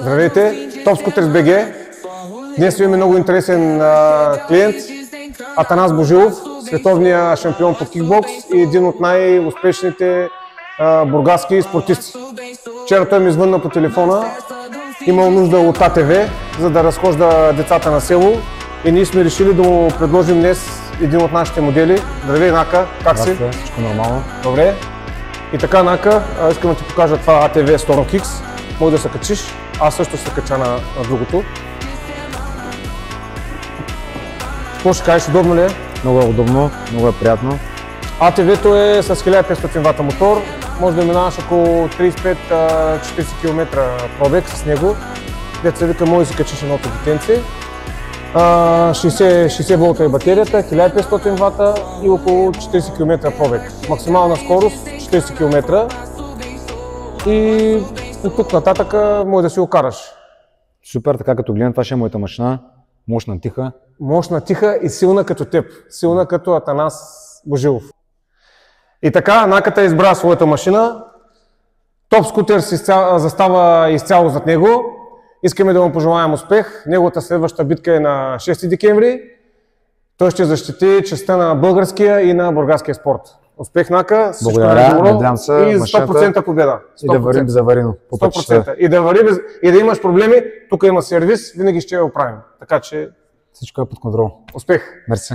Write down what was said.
Здравейте, Top Scooters BG. Днес имаме много интересен клиент, Атанас Божилов, световния шампион по кикбокс и един от най-успешните бургаски спортисти. Вчера той ми извънна по телефона, имал нужда от АТВ, за да разхожда децата на село и ние сме решили да му предложим днес един от нашите модели. Здравей, Нака, как си? Всичко нормално. Добре. И така, Нака, искам да ти покажа това ATV StormKicks. Може да се качиш, аз също се кача на другото. Какво ще кажеш, удобно ли е? Много е удобно, много е приятно. ATV-то е с 1500 вата мотор, може да минаваш около 35-40 км пробег с него. Деца вика, може да си качиш едното детенце. 60 волта е батерията, 1500 вата и около 40 км пробег. Максимална скорост 40 км и от тук нататък може да си го караш. Супер, така като гледам, това ще е моята машина. Мощна, тиха. Мощна, тиха и силна като теб. Силна като Атанас Божилов. И така, Наката избра своята машина. Top Scooters застава изцяло зад него. Искаме да му пожелаем успех. Неговата следваща битка е на 6 декември. Той ще защити честта на българския и на бургаския спорт. Успех, Нака. Благодаря, надявам се. И 100% победа. 100%. И да вървим заварено. 100%. И да имаш проблеми, тук има сервис, винаги ще я оправим. Така че всичко е под контрол. Успех! Мерси.